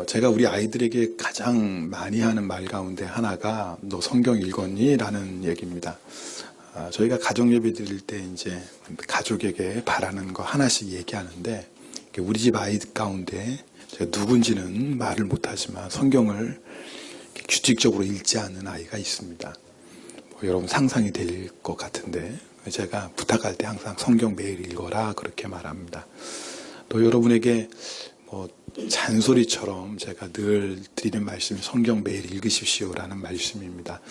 제가 우리 아이들에게 가장 많이 하는 말 가운데 하나가 너 성경 읽었니? 라는 얘기입니다. 저희가 가정 예배 드릴 때 이제 가족에게 바라는 거 하나씩 얘기하는데 우리 집 아이 가운데 제가 누군지는 말을 못하지만 성경을 규칙적으로 읽지 않는 아이가 있습니다. 여러분 상상이 될 것 같은데 제가 부탁할 때 항상 성경 매일 읽어라 그렇게 말합니다. 또 여러분에게 잔소리처럼 제가 늘 드리는 말씀이 성경 매일 읽으십시오라는 말씀입니다.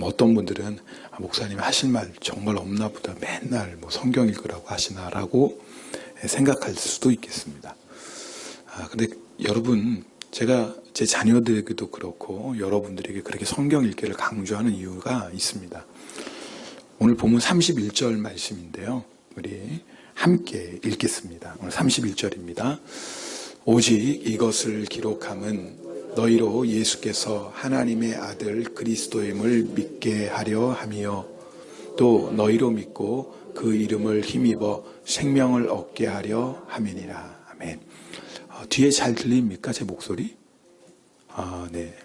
어떤 분들은 목사님이 하실 말 정말 없나 보다 맨날 성경 읽으라고 하시나라고 생각할 수도 있겠습니다. 근데 여러분, 제가 제 자녀들에게도 그렇고 여러분들에게 그렇게 성경 읽기를 강조하는 이유가 있습니다. 오늘 본문 31절 말씀인데요. 우리 함께 읽겠습니다. 오늘 31절입니다. 오직 이것을 기록함은 너희로 예수께서 하나님의 아들 그리스도임을 믿게 하려 함이요 또 너희로 믿고 그 이름을 힘입어 생명을 얻게 하려 함이니라. 아멘. 뒤에 잘 들립니까? 제 목소리? 네.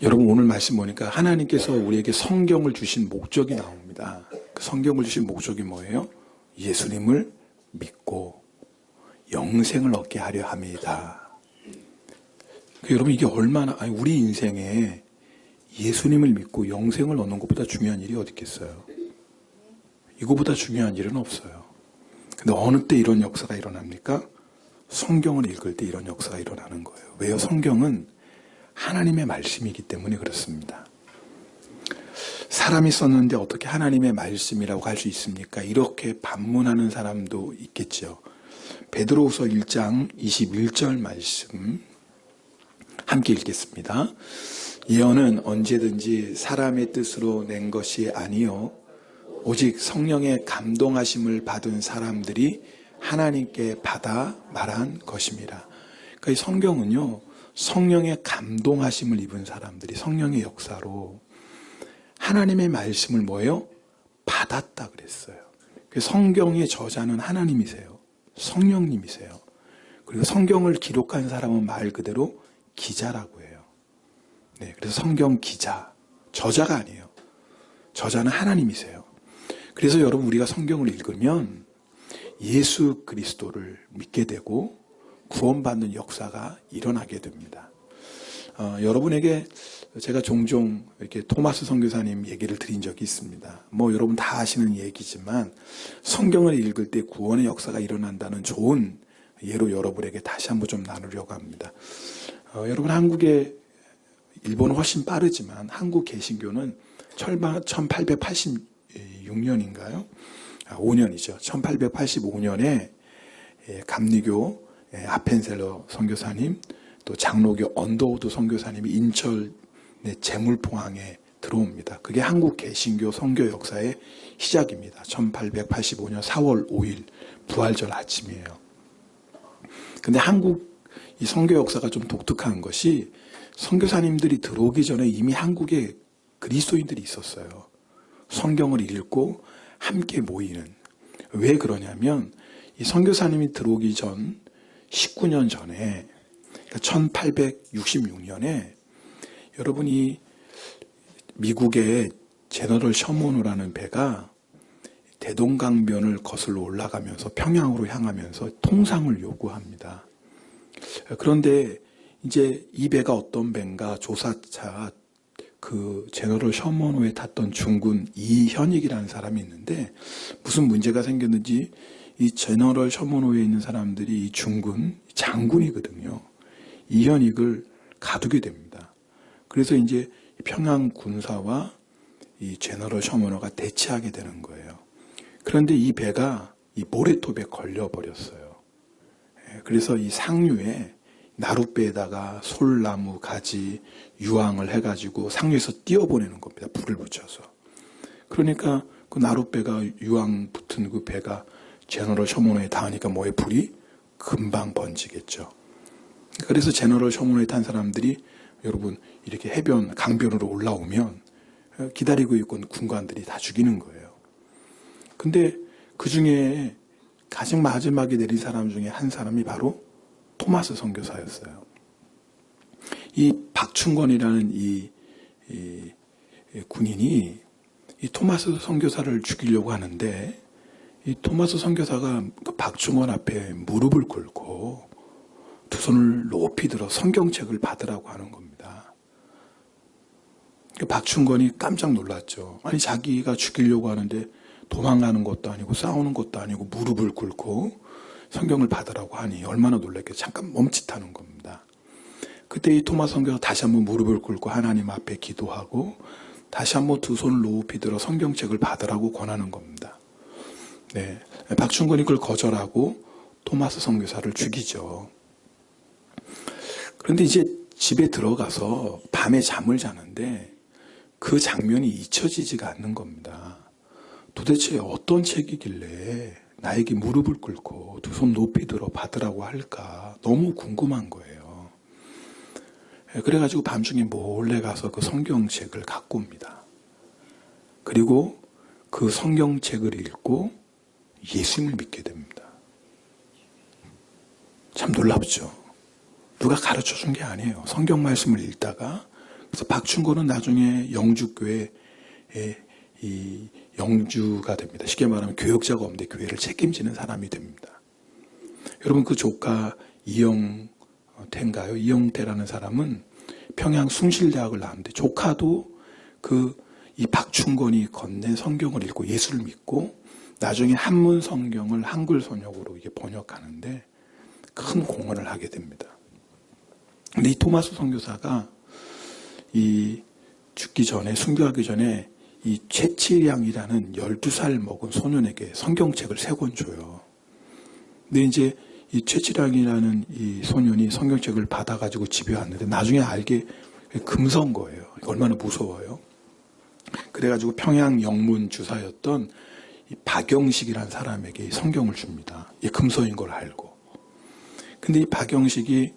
여러분 오늘 말씀 보니까 하나님께서 우리에게 성경을 주신 목적이 나옵니다. 그 성경을 주신 목적이 뭐예요? 예수님을 믿고 영생을 얻게 하려 합니다. 여러분 이게 얼마나 우리 인생에 예수님을 믿고 영생을 얻는 것보다 중요한 일이 어디 있겠어요? 이거보다 중요한 일은 없어요. 근데 어느 때 이런 역사가 일어납니까? 성경을 읽을 때 이런 역사가 일어나는 거예요. 왜요? 성경은 하나님의 말씀이기 때문에 그렇습니다. 사람이 썼는데 어떻게 하나님의 말씀이라고 할 수 있습니까? 이렇게 반문하는 사람도 있겠죠. 베드로후서 1장 21절 말씀 함께 읽겠습니다. 예언은 언제든지 사람의 뜻으로 낸 것이 아니요 오직 성령의 감동하심을 받은 사람들이 하나님께 받아 말한 것입니다. 그러니까 이 성경은요, 성령의 감동하심을 입은 사람들이 성령의 역사로 하나님의 말씀을 뭐예요? 받았다 그랬어요. 성경의 저자는 하나님이세요. 성령님이세요. 그리고 성경을 기록한 사람은 말 그대로 기자라고 해요. 네, 그래서 성경 기자, 저자가 아니에요. 저자는 하나님이세요. 그래서 여러분 우리가 성경을 읽으면 예수 그리스도를 믿게 되고 구원받는 역사가 일어나게 됩니다. 여러분에게 제가 종종 이렇게 토마스 선교사님 얘기를 드린 적이 있습니다. 여러분 다 아시는 얘기지만 성경을 읽을 때 구원의 역사가 일어난다는 좋은 예로 여러분에게 다시 한번 좀 나누려고 합니다. 여러분 한국의 일본은 훨씬 빠르지만 한국 개신교는 1886년인가요? 5년이죠. 1885년에 감리교 아펜셀러 선교사님 또 장로교 언더우드 선교사님이 인천의 제물포항에 들어옵니다. 그게 한국 개신교 선교 역사의 시작입니다. 1885년 4월 5일 부활절 아침이에요. 근데 한국 이 선교 역사가 좀 독특한 것이 선교사님들이 들어오기 전에 이미 한국에 그리스도인들이 있었어요. 성경을 읽고 함께 모이는. 왜 그러냐면 이 선교사님이 들어오기 전 19년 전에 1866년에 여러분이 미국의 제너럴 셔먼호라는 배가 대동강변을 거슬러 올라가면서 평양으로 향하면서 통상을 요구합니다. 그런데 이제 이 배가 어떤 배인가 조사차 그 제너럴 셔먼호에 탔던 중군 이현익이라는 사람이 있는데 무슨 문제가 생겼는지 이 제너럴 셔먼호에 있는 사람들이 이 중군 장군이거든요. 이현익을 가두게 됩니다. 그래서 이제 평양 군사와 이 제너럴 셔먼호가 대치하게 되는 거예요. 그런데 이 배가 이 모래톱에 걸려버렸어요. 그래서 이 상류에 나룻배에다가 솔나무, 가지, 유황을 해가지고 상류에서 띄워보내는 겁니다. 불을 붙여서. 그러니까 그 나룻배가 유황 붙은 그 배가 제너럴 셔먼호에 닿으니까 뭐에 불이 금방 번지겠죠. 그래서 제너럴 셔먼호에 탄 사람들이 여러분 이렇게 해변, 강변으로 올라오면 기다리고 있던 군관들이 다 죽이는 거예요. 근데 그 중에 가장 마지막에 내린 사람 중에 한 사람이 바로 토마스 선교사였어요. 이 박충권이라는 이 군인이 이 토마스 선교사를 죽이려고 하는데, 이 토마스 선교사가 그 박충권 앞에 무릎을 꿇고 두 손을 높이 들어 성경책을 받으라고 하는 겁니다. 박충권이 깜짝 놀랐죠. 아니, 자기가 죽이려고 하는데 도망가는 것도 아니고 싸우는 것도 아니고 무릎을 꿇고 성경을 받으라고 하니 얼마나 놀랐겠어요. 잠깐 멈칫하는 겁니다. 그때 이 토마스 선교사 다시 한번 무릎을 꿇고 하나님 앞에 기도하고 다시 한번 두 손을 높이 들어 성경책을 받으라고 권하는 겁니다. 네, 박충권이 그걸 거절하고 토마스 선교사를 죽이죠. 그런데 이제 집에 들어가서 밤에 잠을 자는데 그 장면이 잊혀지지가 않는 겁니다. 도대체 어떤 책이길래 나에게 무릎을 꿇고 두 손 높이 들어 받으라고 할까 너무 궁금한 거예요. 그래가지고 밤중에 몰래 가서 그 성경책을 갖고 옵니다. 그리고 그 성경책을 읽고 예수님을 믿게 됩니다. 참 놀랍죠. 누가 가르쳐 준 게 아니에요. 성경 말씀을 읽다가, 그래서 박충권은 나중에 영주교회에 이 영주가 됩니다. 쉽게 말하면 교역자가 없는데 교회를 책임지는 사람이 됩니다. 여러분, 그 조카 이영태인가요? 이영태라는 사람은 평양 숭실대학을 나왔는데 조카도 이 박충권이 건넨 성경을 읽고 예수를 믿고 나중에 한문 성경을 한글 번역으로 이게 번역하는데 큰 공헌을 하게 됩니다. 근데 이 토마스 선교사가 이 죽기 전에, 순교하기 전에 이 최치량이라는 12살 먹은 소년에게 성경책을 3권 줘요. 근데 이제 이 최치량이라는 이 소년이 성경책을 받아가지고 집에 왔는데 나중에 알게 금서인 거예요. 얼마나 무서워요. 그래가지고 평양 영문 주사였던 이 박영식이라는 사람에게 이 성경을 줍니다. 이 금서인 걸 알고. 근데 이 박영식이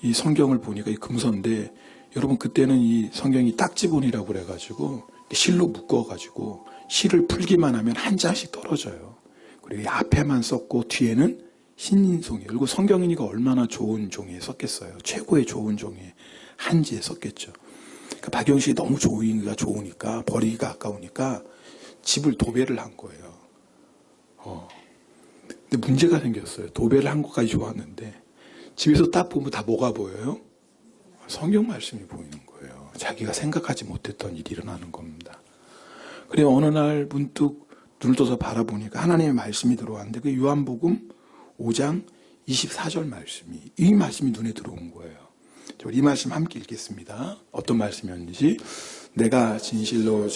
이 성경을 보니까 이 금서인데, 여러분 그때는 이 성경이 딱지본이라고 그래가지고 실로 묶어가지고 실을 풀기만 하면 한 장씩 떨어져요. 그리고 이 앞에만 썼고 뒤에는 신인송이. 그리고 성경이니까 얼마나 좋은 종이에 썼겠어요. 최고의 좋은 종이에 한지에 썼겠죠. 그러니까 박영식이 너무 좋으니까 버리기가 아까우니까 집을 도배를 한 거예요. 근데 문제가 생겼어요. 도배를 한 것까지 좋았는데 집에서 딱 보면 다 뭐가 보여요? 성경 말씀이 보이는 거예요. 자기가 생각하지 못했던 일이 일어나는 겁니다. 그래 어느 날 문득 눈을 떠서 바라보니까 하나님의 말씀이 들어왔는데 그 요한복음 5장 24절 말씀이, 이 말씀이 눈에 들어온 거예요. 이 말씀 함께 읽겠습니다. 어떤 말씀이었는지. 내가 진실로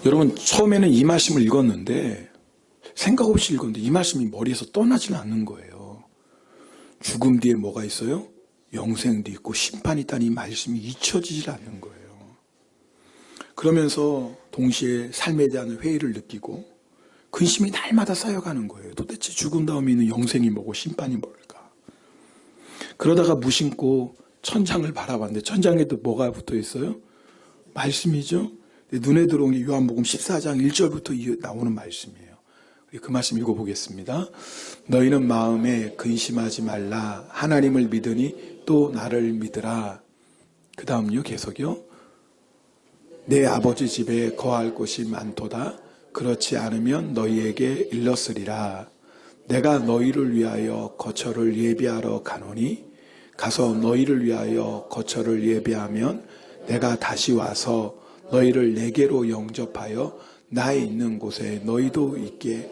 여러분, 처음에는 이 말씀을 읽었는데 생각 없이 읽었는데 이 말씀이 머리에서 떠나질 않는 거예요. 죽음 뒤에 뭐가 있어요? 영생도 있고 심판이 있다는 이 말씀이 잊혀지질 않는 거예요. 그러면서 동시에 삶에 대한 회의를 느끼고 근심이 날마다 쌓여가는 거예요. 도대체 죽음 다음에 있는 영생이 뭐고 심판이 뭘까? 그러다가 무심코 천장을 바라봤는데 천장에도 뭐가 붙어 있어요? 말씀이죠. 눈에 들어온 게 요한복음 14장 1절부터 나오는 말씀이에요. 그 말씀 읽어보겠습니다. 너희는 마음에 근심하지 말라. 하나님을 믿으니 또 나를 믿으라. 그 다음요, 계속요. 내 아버지 집에 거할 곳이 많도다. 그렇지 않으면 너희에게 일렀으리라. 내가 너희를 위하여 거처를 예비하러 가노니 가서 너희를 위하여 거처를 예비하면 내가 다시 와서 너희를 내게로 영접하여 나 있는 곳에 너희도 있게.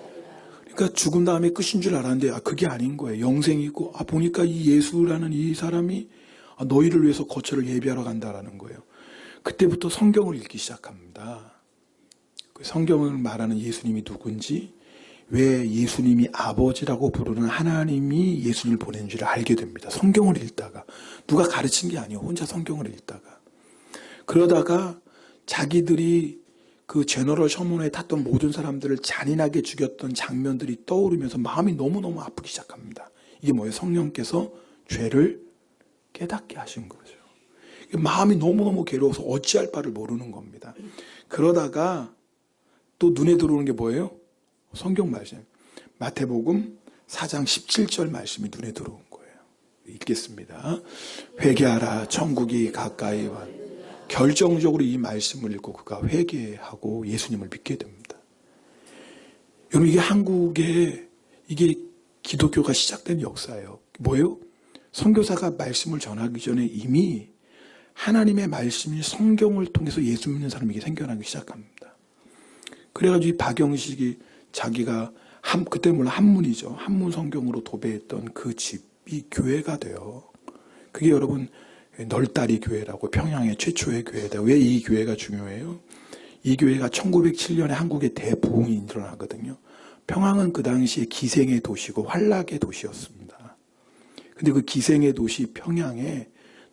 그러니까 죽은 다음에 끝인 줄 알았는데 그게 아닌 거예요. 영생이고 보니까 이 예수라는 이 사람이 너희를 위해서 거처를 예비하러 간다라는 거예요. 그때부터 성경을 읽기 시작합니다. 그 성경을 말하는 예수님이 누군지, 왜 예수님이 아버지라고 부르는 하나님이 예수님을 보낸지를 알게 됩니다. 성경을 읽다가. 누가 가르친 게 아니에요. 혼자 성경을 읽다가. 그러다가 자기들이 그 제너럴 셔먼에 탔던 모든 사람들을 잔인하게 죽였던 장면들이 떠오르면서 마음이 너무너무 아프기 시작합니다. 이게 뭐예요? 성령께서 죄를 깨닫게 하신 거죠. 마음이 너무너무 괴로워서 어찌할 바를 모르는 겁니다. 그러다가 또 눈에 들어오는 게 뭐예요? 성경 말씀. 마태복음 4장 17절 말씀이 눈에 들어온 거예요. 읽겠습니다. 회개하라, 천국이 가까이 왔. 결정적으로 이 말씀을 읽고 그가 회개하고 예수님을 믿게 됩니다. 여러분, 이게 한국에 이게 기독교가 시작된 역사예요. 뭐예요? 선교사가 말씀을 전하기 전에 이미 하나님의 말씀이 성경을 통해서 예수 믿는 사람에게 생겨나기 시작합니다. 그래가지고 이 박영식이 자기가 그때 물론 한문이죠. 한문 성경으로 도배했던 그 집이 교회가 돼요. 그게 여러분 널다리 교회라고 평양의 최초의 교회다. 왜 이 교회가 중요해요? 이 교회가 1907년에 한국에 대부흥이 일어나거든요. 평양은 그 당시에 기생의 도시고 환락의 도시였습니다. 근데 그 기생의 도시 평양에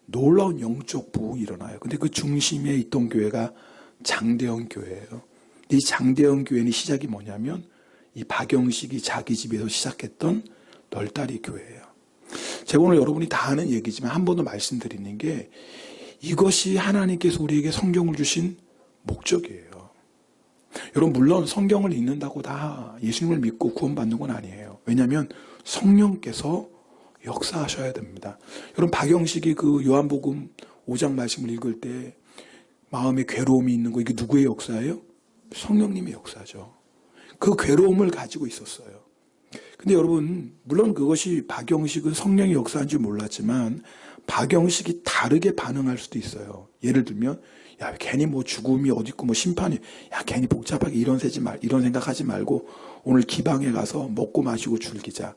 놀라운 영적 부흥이 일어나요. 근데 그 중심에 있던 교회가 장대영 교회예요. 이 장대영 교회는 시작이 뭐냐면 이 박영식이 자기 집에서 시작했던 널다리 교회예요. 제가 오늘 여러분이 다 아는 얘기지만 한 번 더 말씀드리는 게 이것이 하나님께서 우리에게 성경을 주신 목적이에요. 여러분, 물론 성경을 읽는다고 다 예수님을 믿고 구원받는 건 아니에요. 왜냐하면 성령께서 역사하셔야 됩니다. 여러분, 박영식이 그 요한복음 5장 말씀을 읽을 때 마음에 괴로움이 있는 거, 이게 누구의 역사예요? 성령님의 역사죠. 그 괴로움을 가지고 있었어요. 근데 여러분, 물론 그것이 박영식은 성령의 역사인 줄 몰랐지만 박영식이 다르게 반응할 수도 있어요. 예를 들면, 야, 괜히 뭐 죽음이 어디 있고 뭐 심판이, 야, 괜히 복잡하게 이런 생각하지 말고 오늘 기방에 가서 먹고 마시고 즐기자.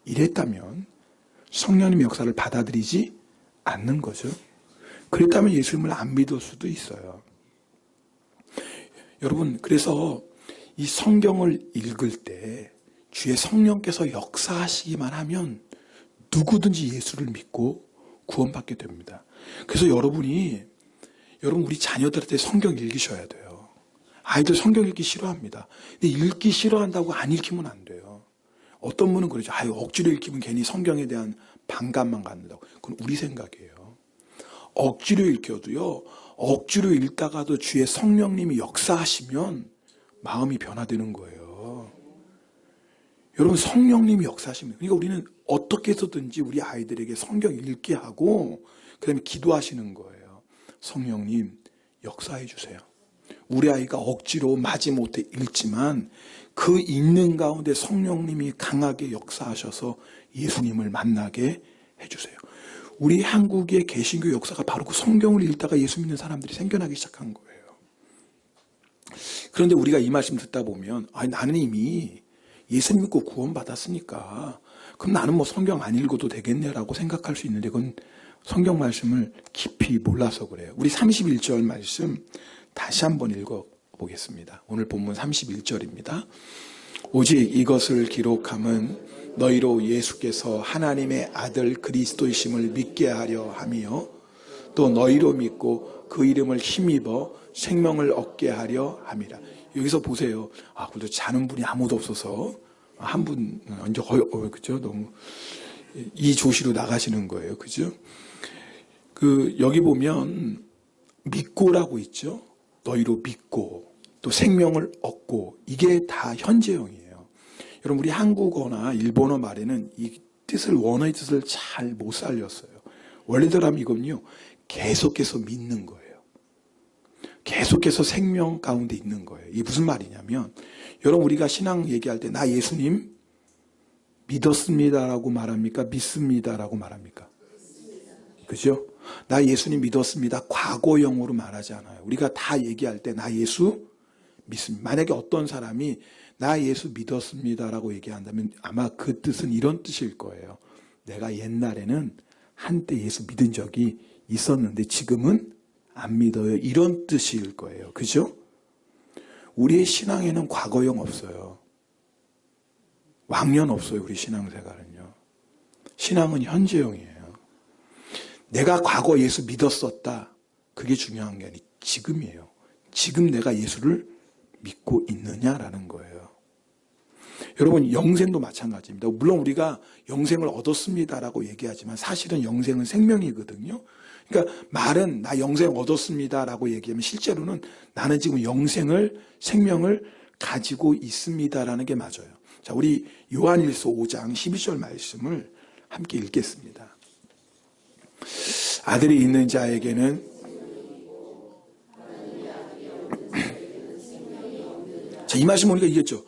이랬다면 성령님의 역사를 받아들이지 않는 거죠. 그랬다면 예수님을 안 믿을 수도 있어요. 여러분, 그래서 이 성경을 읽을 때 주의 성령께서 역사하시기만 하면 누구든지 예수를 믿고 구원받게 됩니다. 그래서 여러분 우리 자녀들한테 성경 읽으셔야 돼요. 아이들 성경 읽기 싫어합니다. 근데 읽기 싫어한다고 안 읽히면 안 돼요. 어떤 분은 그러죠. 억지로 읽히면 괜히 성경에 대한 반감만 갖는다고. 그건 우리 생각이에요. 억지로 읽혀도요, 억지로 읽다가도 주의 성령님이 역사하시면 마음이 변화되는 거예요. 여러분, 성령님이 역사하십니다. 그러니까 우리는 어떻게 해서든지 우리 아이들에게 성경 읽게 하고 그 다음에 기도하시는 거예요. 성령님, 역사해 주세요. 우리 아이가 억지로 마지못해 읽지만 그 읽는 가운데 성령님이 강하게 역사하셔서 예수님을 만나게 해주세요. 우리 한국의 개신교 역사가 바로 그 성경을 읽다가 예수 믿는 사람들이 생겨나기 시작한 거예요. 그런데 우리가 이 말씀 듣다 보면 나는 이미 예수 믿고 구원받았으니까 그럼 나는 뭐 성경 안 읽어도 되겠네라고 생각할 수 있는데 그건 성경 말씀을 깊이 몰라서 그래요. 우리 31절 말씀 다시 한번 읽어보겠습니다. 오늘 본문 31절입니다. 오직 이것을 기록함은 너희로 예수께서 하나님의 아들 그리스도이심을 믿게 하려 함이요 또 너희로 믿고 그 이름을 힘입어 생명을 얻게 하려 함이라. 여기서 보세요. 그래도 자는 분이 아무도 없어서 한 분 이제 거의 그죠? 너무 이 조시로 나가시는 거예요. 그죠? 여기 보면 믿고라고 있죠. 너희로 믿고 또 생명을 얻고 이게 다 현재형이에요. 여러분 우리 한국어나 일본어 말에는 이 뜻을 원어의 뜻을 잘 못 살렸어요. 원래대로 하면 이건요. 계속해서 믿는 거예요. 계속해서 생명 가운데 있는 거예요. 이게 무슨 말이냐면 여러분 우리가 신앙 얘기할 때 나 예수님 믿었습니다라고 말합니까? 믿습니다라고 말합니까? 그죠? 나 예수님 믿었습니다. 과거형으로 말하지 않아요. 우리가 다 얘기할 때 나 예수 믿습니다. 만약에 어떤 사람이 나 예수 믿었습니다라고 얘기한다면 아마 그 뜻은 이런 뜻일 거예요. 내가 옛날에는 한때 예수 믿은 적이 있었는데 지금은 안 믿어요. 이런 뜻일 거예요. 그죠? 우리의 신앙에는 과거형 없어요. 왕년 없어요. 우리 신앙생활은요. 신앙은 현재형이에요. 내가 과거 예수 믿었었다. 그게 중요한 게 아니고 지금이에요. 지금 내가 예수를 믿고 있느냐라는 거예요. 여러분, 영생도 마찬가지입니다. 물론 우리가 영생을 얻었습니다라고 얘기하지만 사실은 영생은 생명이거든요. 그러니까 말은 나 영생 얻었습니다라고 얘기하면 실제로는 나는 지금 생명을 가지고 있습니다라는 게 맞아요. 자, 우리 요한일서 5장 12절 말씀을 함께 읽겠습니다. 아들이 있는 자에게는 자, 이 말씀 보니까 이겼죠.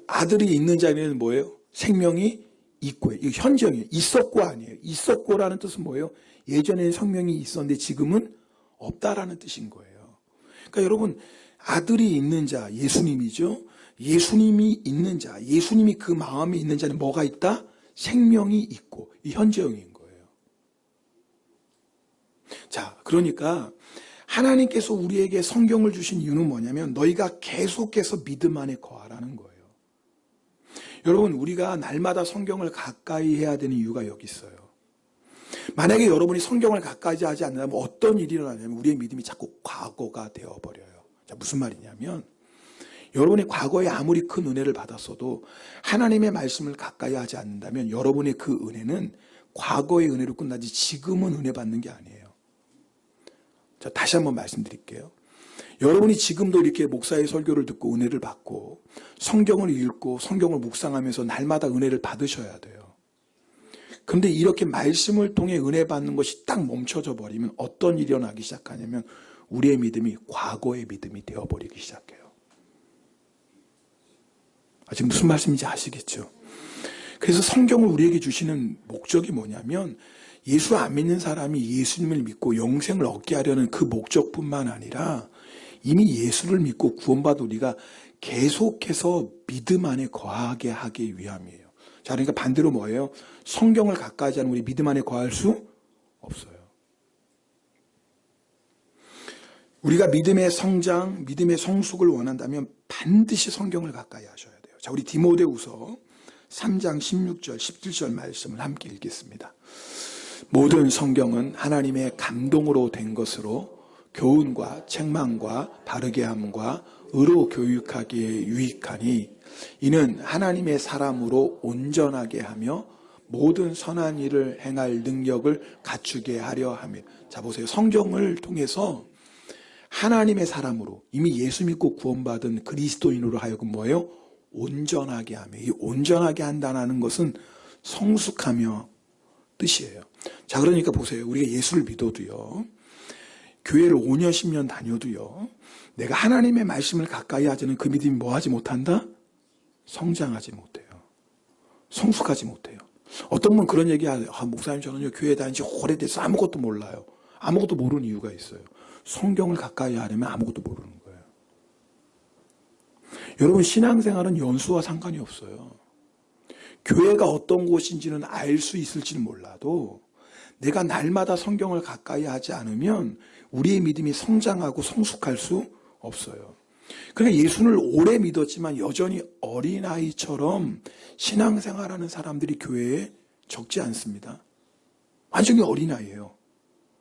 아들이 있는 자에게는 뭐예요? 생명이 있고요. 이거 현재형이에요. 있었고 아니에요. 있었고라는 뜻은 뭐예요? 예전에는 생명이 있었는데 지금은 없다라는 뜻인 거예요. 그러니까 여러분, 아들이 있는 자, 예수님이죠. 예수님이 있는 자, 예수님이 그 마음에 있는 자는 뭐가 있다? 생명이 있고, 이 현재형인 거예요. 자, 그러니까 하나님께서 우리에게 성경을 주신 이유는 뭐냐면 너희가 계속해서 믿음 안에 거하라는 거예요. 여러분, 우리가 날마다 성경을 가까이 해야 되는 이유가 여기 있어요. 만약에 여러분이 성경을 가까이 하지 않는다면 어떤 일이 일어나냐면 우리의 믿음이 자꾸 과거가 되어버려요. 자, 무슨 말이냐면 여러분이 과거에 아무리 큰 은혜를 받았어도 하나님의 말씀을 가까이 하지 않는다면 여러분의 그 은혜는 과거의 은혜로 끝나지 지금은 은혜 받는 게 아니에요. 자, 다시 한번 말씀드릴게요. 여러분이 지금도 이렇게 목사의 설교를 듣고 은혜를 받고 성경을 읽고 성경을 묵상하면서 날마다 은혜를 받으셔야 돼요. 그런데 이렇게 말씀을 통해 은혜 받는 것이 딱 멈춰져 버리면 어떤 일이 일어나기 시작하냐면 우리의 믿음이 과거의 믿음이 되어버리기 시작해요. 지금 무슨 말씀인지 아시겠죠? 그래서 성경을 우리에게 주시는 목적이 뭐냐면 예수 안 믿는 사람이 예수님을 믿고 영생을 얻게 하려는 그 목적뿐만 아니라 이미 예수를 믿고 구원받은 우리가 계속해서 믿음 안에 거하게 하기 위함이에요. 자, 그러니까 반대로 뭐예요? 성경을 가까이 하지 않으면 우리 믿음 안에 거할 수 없어요. 우리가 믿음의 성장, 믿음의 성숙을 원한다면 반드시 성경을 가까이 하셔야 돼요. 자, 우리 디모데후서 3장 16절, 17절 말씀을 함께 읽겠습니다. 모든 성경은 하나님의 감동으로 된 것으로 교훈과 책망과 바르게 함과 의로 교육하기에 유익하니 이는 하나님의 사람으로 온전하게 하며 모든 선한 일을 행할 능력을 갖추게 하려 함이라. 자, 보세요. 성경을 통해서 하나님의 사람으로 이미 예수 믿고 구원받은 그리스도인으로 하여금 뭐예요? 온전하게 하며, 이 온전하게 한다는 것은 성숙하며 뜻이에요. 자, 그러니까 보세요. 우리가 예수를 믿어도요, 교회를 5년 10년 다녀도요, 내가 하나님의 말씀을 가까이 하지는 그 믿음이 뭐 하지 못한다? 성장하지 못해요. 성숙하지 못해요. 어떤 분은 그런 얘기 하세요. 목사님, 저는요 교회 다닌 지 오래돼서 아무것도 몰라요. 아무것도 모르는 이유가 있어요. 성경을 가까이 하려면 아무것도 모르는 거예요. 여러분, 신앙생활은 연수와 상관이 없어요. 교회가 어떤 곳인지는 알 수 있을지는 몰라도 내가 날마다 성경을 가까이 하지 않으면 우리의 믿음이 성장하고 성숙할 수 없어요. 그러니까 예수를 오래 믿었지만 여전히 어린아이처럼 신앙생활하는 사람들이 교회에 적지 않습니다. 완전히 어린아이예요.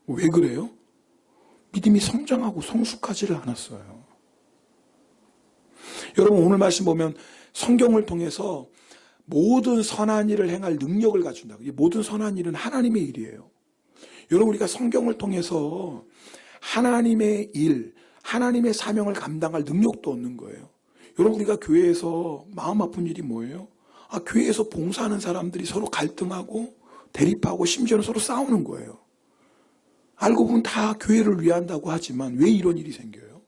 왜 그래요? 믿음이 성장하고 성숙하지를 않았어요. 여러분, 오늘 말씀 보면 성경을 통해서 모든 선한 일을 행할 능력을 갖춘다고. 이 모든 선한 일은 하나님의 일이에요. 여러분, 우리가 성경을 통해서 하나님의 일, 하나님의 사명을 감당할 능력도 얻는 거예요. 여러분, 우리가 교회에서 마음 아픈 일이 뭐예요? 교회에서 봉사하는 사람들이 서로 갈등하고 대립하고 심지어는 서로 싸우는 거예요. 알고 보면 다 교회를 위한다고 하지만 왜 이런 일이 생겨요?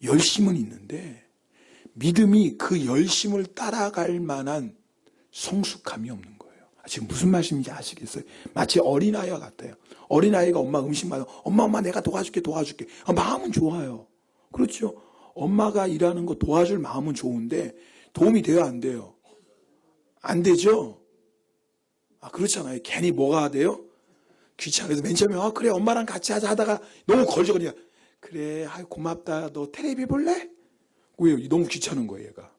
열심은 있는데 믿음이 그 열심을 따라갈 만한 성숙함이 없는 거예요. 지금 무슨 말씀인지 아시겠어요? 마치 어린아이와 같아요. 어린아이가 엄마 음식 마요. 엄마 내가 도와줄게. 마음은 좋아요. 그렇죠? 엄마가 일하는 거 도와줄 마음은 좋은데 도움이 돼요, 안 돼요? 안 되죠? 그렇잖아요. 괜히 뭐가 돼요? 귀찮아서 맨 처음에 그래 엄마랑 같이 하자 하다가 너무 걸저거리냐. 그래 고맙다. 너 텔레비 볼래? 왜요? 너무 귀찮은 거예요, 얘가.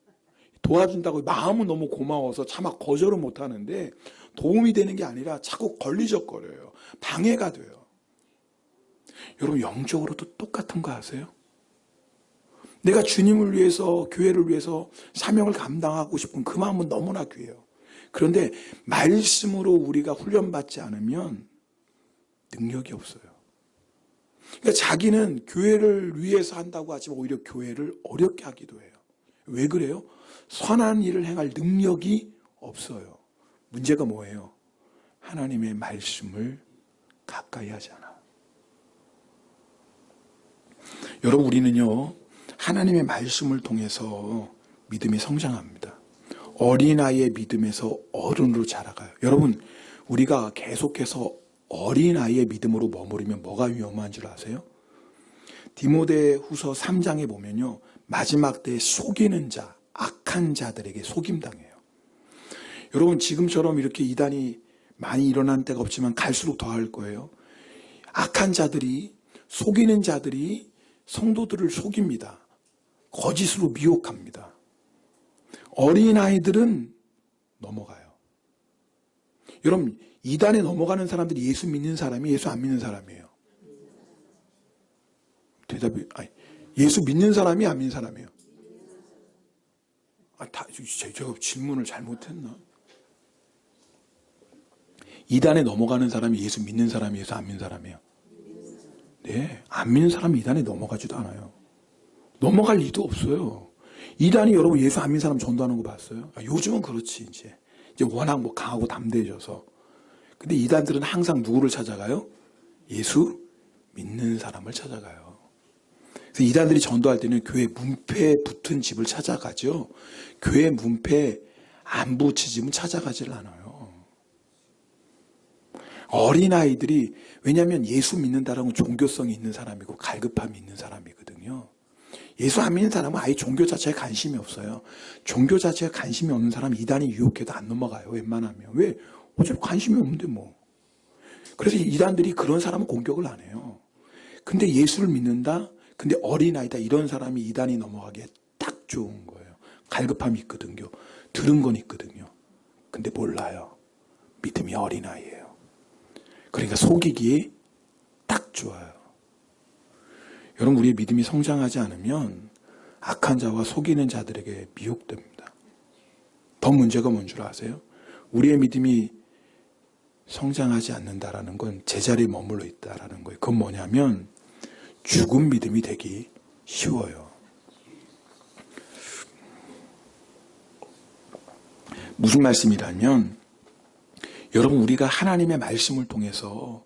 도와준다고 마음은 너무 고마워서 차마 거절은 못하는데 도움이 되는 게 아니라 자꾸 걸리적거려요. 방해가 돼요. 여러분, 영적으로도 똑같은 거 아세요? 내가 주님을 위해서, 교회를 위해서 사명을 감당하고 싶은 그 마음은 너무나 귀해요. 그런데 말씀으로 우리가 훈련받지 않으면 능력이 없어요. 그러니까 자기는 교회를 위해서 한다고 하지만 오히려 교회를 어렵게 하기도 해요. 왜 그래요? 선한 일을 행할 능력이 없어요. 문제가 뭐예요? 하나님의 말씀을 가까이 하지 않아. 여러분, 우리는요, 하나님의 말씀을 통해서 믿음이 성장합니다. 어린아이의 믿음에서 어른으로 자라가요. 여러분, 우리가 계속해서 어린아이의 믿음으로 머무르면 뭐가 위험한 줄 아세요? 디모데후서 3장에 보면요, 마지막 때에 속이는 자, 악한 자들에게 속임당해요. 여러분, 지금처럼 이렇게 이단이 많이 일어난 때가 없지만 갈수록 더 할 거예요. 악한 자들이, 속이는 자들이 성도들을 속입니다. 거짓으로 미혹합니다. 어린아이들은 넘어가요. 여러분, 이단에 넘어가는 사람들이 예수 믿는 사람이 예수 안 믿는 사람이에요? 대답이, 아니, 예수 믿는 사람이 안 믿는 사람이에요? 제가 질문을 잘못했나? 이단에 넘어가는 사람이 예수 믿는 사람이 예수 안 믿는 사람이에요? 네, 안 믿는 사람이 이단에 넘어가지도 않아요. 넘어갈 리도 없어요. 이단이 여러분 예수 안 믿는 사람 전도하는 거 봤어요? 요즘은 그렇지, 이제 워낙 뭐 강하고 담대해져서. 근데 이단들은 항상 누구를 찾아가요? 예수 믿는 사람을 찾아가요. 그래서 이단들이 전도할 때는 교회 문패에 붙은 집을 찾아가죠. 교회 문패 안 붙인 집은 찾아가질 않아요. 어린아이들이, 왜냐하면 예수 믿는다라는 건 종교성이 있는 사람이고 갈급함이 있는 사람이거든요. 예수 안 믿는 사람은 아예 종교 자체에 관심이 없어요. 종교 자체에 관심이 없는 사람은 이단이 유혹해도 안 넘어가요, 웬만하면. 왜? 어차피 관심이 없는데 뭐. 그래서 이단들이 그런 사람은 공격을 안 해요. 근데 예수를 믿는다? 근데 어린아이다, 이런 사람이 이단이 넘어가기에 딱 좋은 거예요. 갈급함이 있거든요. 들은 건 있거든요. 근데 몰라요. 믿음이 어린아이예요. 그러니까 속이기에 딱 좋아요. 여러분, 우리의 믿음이 성장하지 않으면 악한 자와 속이는 자들에게 미혹됩니다. 더 문제가 뭔 줄 아세요? 우리의 믿음이 성장하지 않는다라는 건 제자리에 머물러 있다라는 거예요. 그건 뭐냐면 죽은 믿음이 되기 쉬워요. 무슨 말씀이라면, 여러분, 우리가 하나님의 말씀을 통해서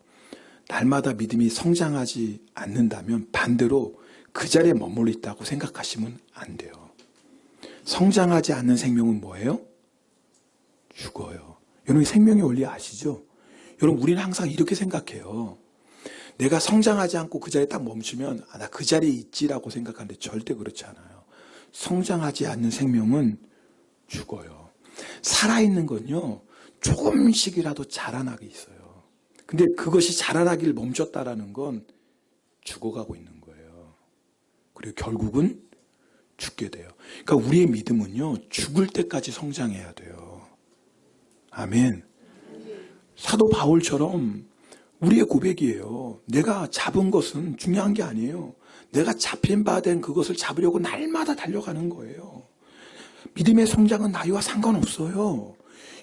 날마다 믿음이 성장하지 않는다면 반대로 그 자리에 머물러 있다고 생각하시면 안 돼요. 성장하지 않는 생명은 뭐예요? 죽어요. 여러분, 생명의 원리 아시죠? 여러분, 우리는 항상 이렇게 생각해요. 내가 성장하지 않고 그 자리에 딱 멈추면 나 그 자리에 있지라고 생각하는데 절대 그렇지 않아요. 성장하지 않는 생명은 죽어요. 살아있는 건요, 조금씩이라도 자라나게 있어요. 근데 그것이 자라나기를 멈췄다라는 건 죽어가고 있는 거예요. 그리고 결국은 죽게 돼요. 그러니까 우리의 믿음은요, 죽을 때까지 성장해야 돼요. 아멘. 사도 바울처럼 우리의 고백이에요. 내가 잡은 것은 중요한 게 아니에요. 내가 잡힌 바 된 그것을 잡으려고 날마다 달려가는 거예요. 믿음의 성장은 나이와 상관없어요.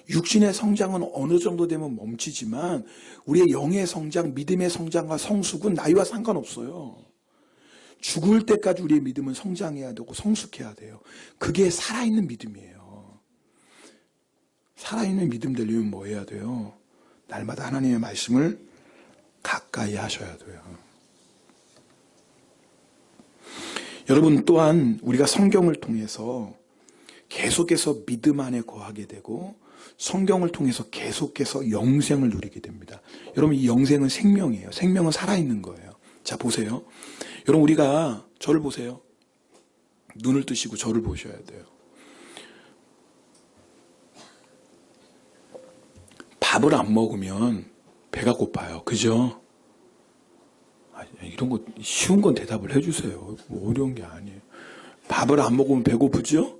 육신의 성장은 어느 정도 되면 멈추지만 우리의 영의 성장, 믿음의 성장과 성숙은 나이와 상관없어요. 죽을 때까지 우리의 믿음은 성장해야 되고 성숙해야 돼요. 그게 살아있는 믿음이에요. 살아있는 믿음 되려면 뭐 해야 돼요? 날마다 하나님의 말씀을 가까이 하셔야 돼요. 여러분, 또한 우리가 성경을 통해서 계속해서 믿음 안에 거하게 되고 성경을 통해서 계속해서 영생을 누리게 됩니다. 여러분, 이 영생은 생명이에요. 생명은 살아있는 거예요. 자, 보세요. 여러분, 우리가 저를 보세요. 눈을 뜨시고 저를 보셔야 돼요. 밥을 안 먹으면 배가 고파요. 그죠? 이런 거 쉬운 건 대답을 해주세요. 뭐 어려운 게 아니에요. 밥을 안 먹으면 배고프죠?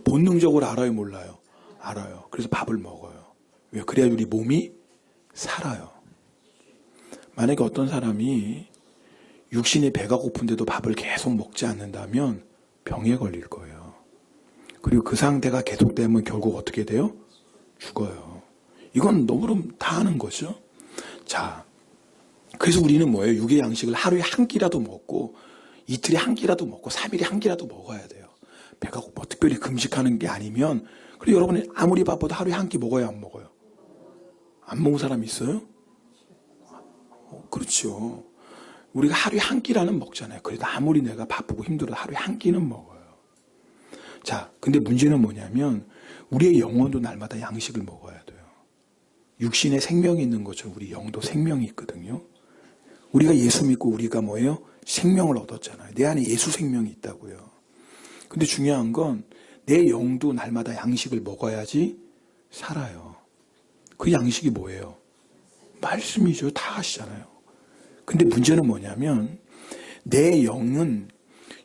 본능적으로 알아요, 몰라요? 알아요. 그래서 밥을 먹어요. 왜? 그래야 우리 몸이 살아요. 만약에 어떤 사람이 육신이 배가 고픈데도 밥을 계속 먹지 않는다면 병에 걸릴 거예요. 그리고 그 상태가 계속되면 결국 어떻게 돼요? 죽어요. 이건 너무너무 다 아는 거죠. 자, 그래서 우리는 뭐예요? 육의 양식을 하루에 한 끼라도 먹고 이틀에 한 끼라도 먹고 3일에 한 끼라도 먹어야 돼요. 배가 고파 특별히 금식하는 게 아니면. 그리고 여러분이 아무리 바빠도 하루에 한 끼 먹어요, 안 먹어요? 안 먹은 사람 있어요? 그렇죠. 우리가 하루에 한 끼라는 먹잖아요. 그래도 아무리 내가 바쁘고 힘들어도 하루에 한 끼는 먹어요. 자, 근데 문제는 뭐냐면 우리의 영혼도 날마다 양식을 먹어야 돼요. 육신에 생명이 있는 것처럼 우리 영도 생명이 있거든요. 우리가 예수 믿고 우리가 뭐예요? 생명을 얻었잖아요. 내 안에 예수 생명이 있다고요. 근데 중요한 건 내 영도 날마다 양식을 먹어야지 살아요. 그 양식이 뭐예요? 말씀이죠. 다 아시잖아요. 근데 문제는 뭐냐면 내 영은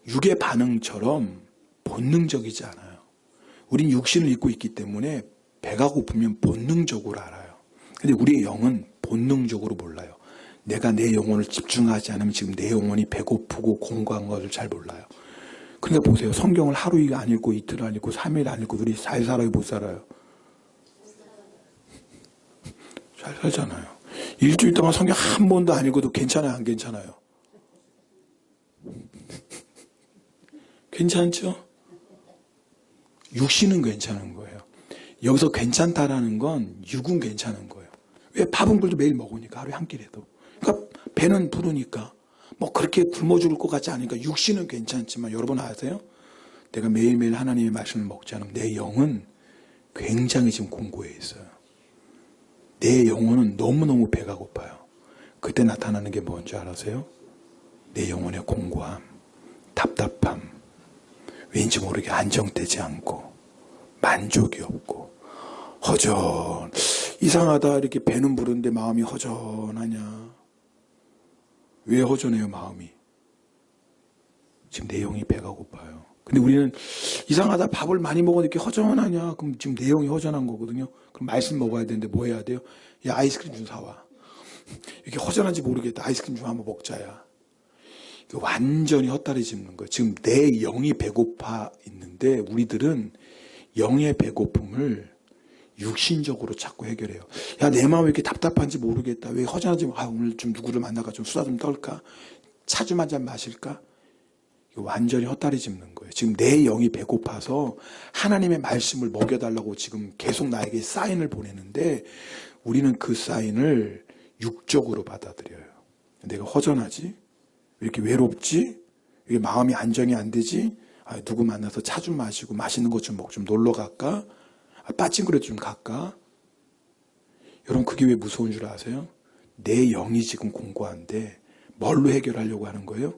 육의 반응처럼 본능적이지 않아요. 우린 육신을 입고 있기 때문에 배가 고프면 본능적으로 알아요. 근데 우리의 영은 본능적으로 몰라요. 내가 내 영혼을 집중하지 않으면 지금 내 영혼이 배고프고 공고한 것을 잘 몰라요. 그러니까 보세요. 성경을 하루 안 읽고 이틀 안 읽고 3일 안 읽고 우리 잘 살아요? 못 살아요? 잘 살잖아요. 일주일 동안 성경 한 번도 안 읽어도 괜찮아요? 안 괜찮아요? 괜찮죠? 육신은 괜찮은 거예요. 여기서 괜찮다라는 건 육은 괜찮은 거예요. 왜? 밥은 그래도 매일 먹으니까 하루에 한 끼라도. 그러니까 배는 부르니까 뭐 그렇게 굶어 죽을 것 같지 않으니까 육신은 괜찮지만 여러분 아세요? 내가 매일매일 하나님의 말씀을 먹지 않으면 내 영은 굉장히 지금 공고해 있어요. 내 영혼은 너무너무 배가 고파요. 그때 나타나는 게 뭔지 알아세요? 내 영혼의 공고함, 답답함, 왠지 모르게 안정되지 않고 만족이 없고 허전. 이상하다 이렇게 배는 부른데 마음이 허전하냐? 왜 허전해요 마음이? 지금 내 영이 배가 고파요. 근데 우리는 이상하다 밥을 많이 먹어도 이렇게 허전하냐? 그럼 지금 내 영이 허전한 거거든요. 그럼 말씀 먹어야 되는데 뭐 해야 돼요? 야 아이스크림 좀 사와. 이렇게 허전한지 모르겠다. 아이스크림 좀 한번 먹자야. 완전히 헛다리 짚는 거예요. 지금 내 영이 배고파 있는데 우리들은 영의 배고픔을 육신적으로 자꾸 해결해요. 야, 내 마음이 이렇게 답답한지 모르겠다. 왜 허전하지? 오늘 좀 누구를 만나가 좀 수다 좀 떨까? 차 좀 한 잔 마실까? 이거 완전히 헛다리 짚는 거예요. 지금 내 영이 배고파서 하나님의 말씀을 먹여달라고 지금 계속 나에게 사인을 보내는데 우리는 그 사인을 육적으로 받아들여요. 내가 허전하지? 왜 이렇게 외롭지? 이게 마음이 안정이 안 되지? 누구 만나서 차 좀 마시고 맛있는 것 좀 먹고 좀 놀러 갈까? 빠찡그레도 좀 갈까? 여러분 그게 왜 무서운 줄 아세요? 내 영이 지금 공고한데 뭘로 해결하려고 하는 거예요?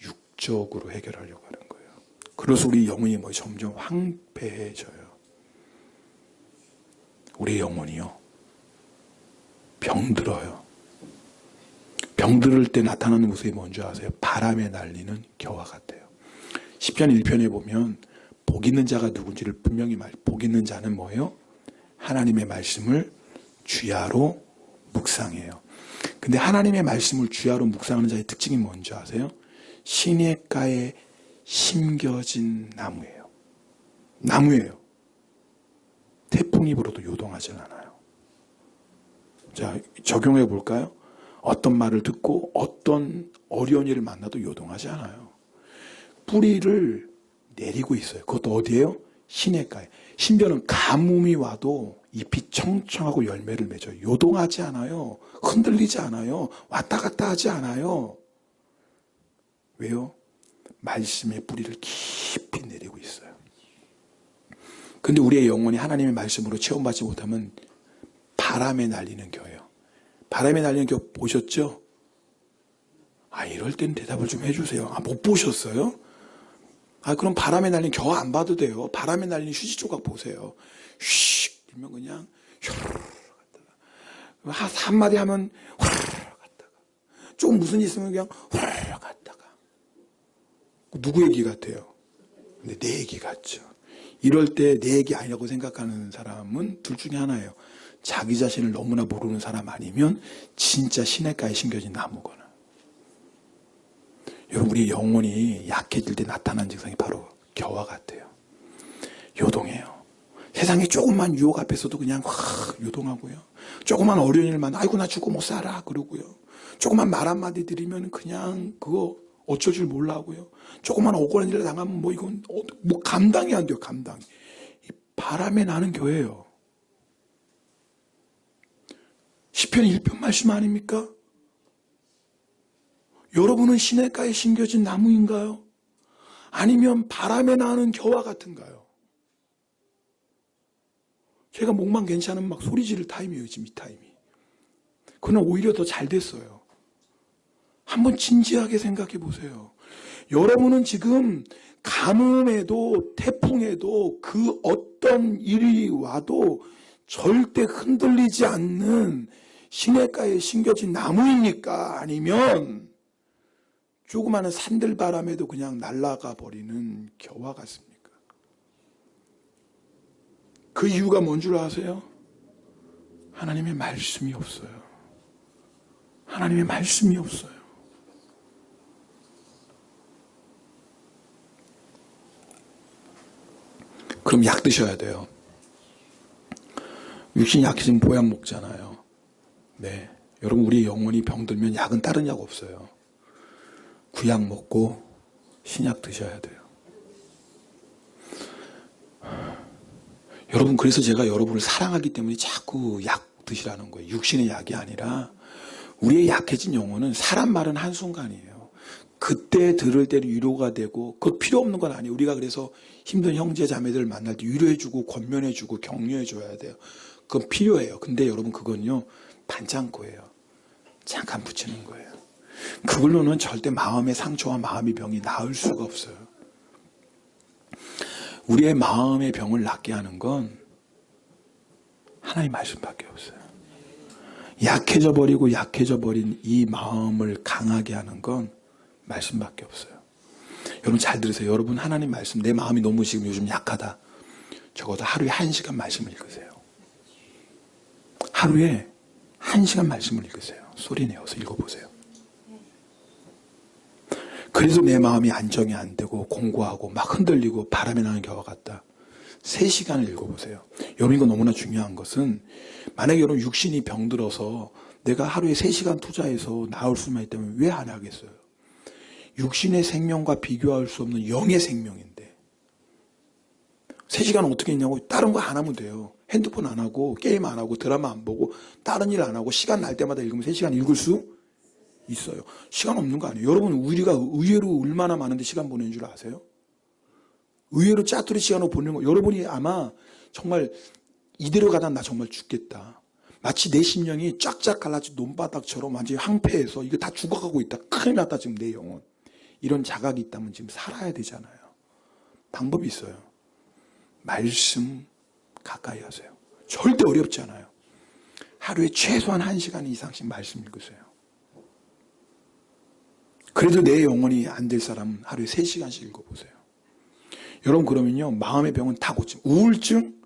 육적으로 해결하려고 하는 거예요. 그래서 우리 영혼이 뭐 점점 황폐해져요. 우리 영혼이요. 병들어요. 병들을 때 나타나는 모습이 뭔지 아세요? 바람에 날리는 겨와 같아요. 시편 1편에 보면 복 있는 자가 누군지를 분명히 복 있는 자는 뭐예요? 하나님의 말씀을 주야로 묵상해요. 근데 하나님의 말씀을 주야로 묵상하는 자의 특징이 뭔지 아세요? 시냇가에 심겨진 나무예요. 나무예요. 태풍이 불어도 요동하진 않아요. 자, 적용해 볼까요? 어떤 말을 듣고 어떤 어려운 일을 만나도 요동하지 않아요. 뿌리를 내리고 있어요. 그것도 어디예요? 시냇가에. 심지어는 가뭄이 와도 잎이 청청하고 열매를 맺어요. 요동하지 않아요. 흔들리지 않아요. 왔다 갔다 하지 않아요. 왜요? 말씀의 뿌리를 깊이 내리고 있어요. 근데 우리의 영혼이 하나님의 말씀으로 체험받지 못하면 바람에 날리는 겨예요. 바람에 날리는 겨 보셨죠? 이럴 땐 대답을 좀 해주세요. 못 보셨어요? 그럼 바람에 날린 겨 안 봐도 돼요. 바람에 날린 휴지 조각 보세요. 휙 들면 그냥 휘르르 갔다가 한마디 하면 휘르르 갔다가 좀 무슨 일 있으면 그냥 휘르르 갔다가 누구 얘기 같아요? 근데 내 얘기 같죠. 이럴 때 내 얘기 아니라고 생각하는 사람은 둘 중에 하나예요. 자기 자신을 너무나 모르는 사람 아니면 진짜 시냇가에 심겨진 나무거나. 여러분, 우리 영혼이 약해질 때 나타나는 증상이 바로 겨와 같아요. 요동해요. 세상에 조금만 유혹 앞에서도 그냥 요동하고요. 조그만 어려운 일만 아이고 나 죽고 못 살아 그러고요. 조그만 말 한마디 드리면 그냥 그거 어쩔 줄 몰라 하고요. 조그만 억울한 일을 당하면 뭐 이건 뭐 감당이 안 돼요. 감당이. 바람에 나는 교회예요. 시편 1편 말씀 아닙니까? 여러분은 시냇가에 심겨진 나무인가요? 아니면 바람에 나는 겨와 같은가요? 제가 목만 괜찮으면 막 소리 지를 타임이에요. 지금 이 타임이. 그러나 오히려 더 잘 됐어요. 한번 진지하게 생각해 보세요. 여러분은 지금 가뭄에도 태풍에도 그 어떤 일이 와도 절대 흔들리지 않는 시냇가에 심겨진 나무입니까? 아니면 조그마한 산들바람에도 그냥 날아가 버리는 겨와 같습니까? 그 이유가 뭔 줄 아세요? 하나님의 말씀이 없어요. 하나님의 말씀이 없어요. 그럼 약 드셔야 돼요. 육신이 약해지면 보약 먹잖아요. 네, 여러분, 우리 영혼이 병들면 약은 다른 약 없어요. 구약 먹고 신약 드셔야 돼요. 여러분, 그래서 제가 여러분을 사랑하기 때문에 자꾸 약 드시라는 거예요. 육신의 약이 아니라 우리의 약해진 영혼은 사람 말은 한순간이에요. 그때 들을 때는 위로가 되고 그것 필요 없는 건 아니에요. 우리가 그래서 힘든 형제 자매들을 만날 때 위로해주고 권면해주고 격려해줘야 돼요. 그건 필요해요. 근데 여러분, 그건요 반창고예요. 잠깐 붙이는 거예요. 그걸로는 절대 마음의 상처와 마음의 병이 나을 수가 없어요. 우리의 마음의 병을 낫게 하는 건 하나님의 말씀밖에 없어요. 약해져 버린 이 마음을 강하게 하는 건 말씀밖에 없어요. 여러분 잘 들으세요. 여러분, 하나님 말씀, 내 마음이 너무 지금 요즘 약하다. 적어도 하루에 1시간 말씀을 읽으세요. 하루에 1시간 말씀을 읽으세요. 소리 내어서 읽어보세요. 그래서 내 마음이 안정이 안 되고 공고하고 막 흔들리고 바람에 나는 겨와 같다. 3시간을 읽어보세요. 여러분, 이거 너무나 중요한 것은 만약에 여러분 육신이 병들어서 내가 하루에 3시간 투자해서 나을 수만 있다면 왜 안 하겠어요? 육신의 생명과 비교할 수 없는 영의 생명인데 3시간 어떻게 했냐고. 다른 거 안 하면 돼요. 핸드폰 안 하고 게임 안 하고 드라마 안 보고 다른 일 안 하고 시간 날 때마다 읽으면 3시간 읽을 수 있어요. 시간 없는 거 아니에요. 여러분, 우리가 의외로 얼마나 많은데 시간 보내는 줄 아세요? 의외로 짜투리 시간을 보내는 거. 여러분이 아마 정말 이대로 가다 나 정말 죽겠다. 마치 내 심령이 쫙쫙 갈라진 논바닥처럼 완전히 황폐해서 이거 다 죽어가고 있다. 큰일 났다 지금 내 영혼. 이런 자각이 있다면 지금 살아야 되잖아요. 방법이 있어요. 말씀 가까이 하세요. 절대 어렵지 않아요. 하루에 최소한 1시간 이상씩 말씀 읽으세요. 그래도 내 영혼이 안 될 사람은 하루에 3시간씩 읽어보세요. 여러분, 그러면요 마음의 병은 다 고침. 우울증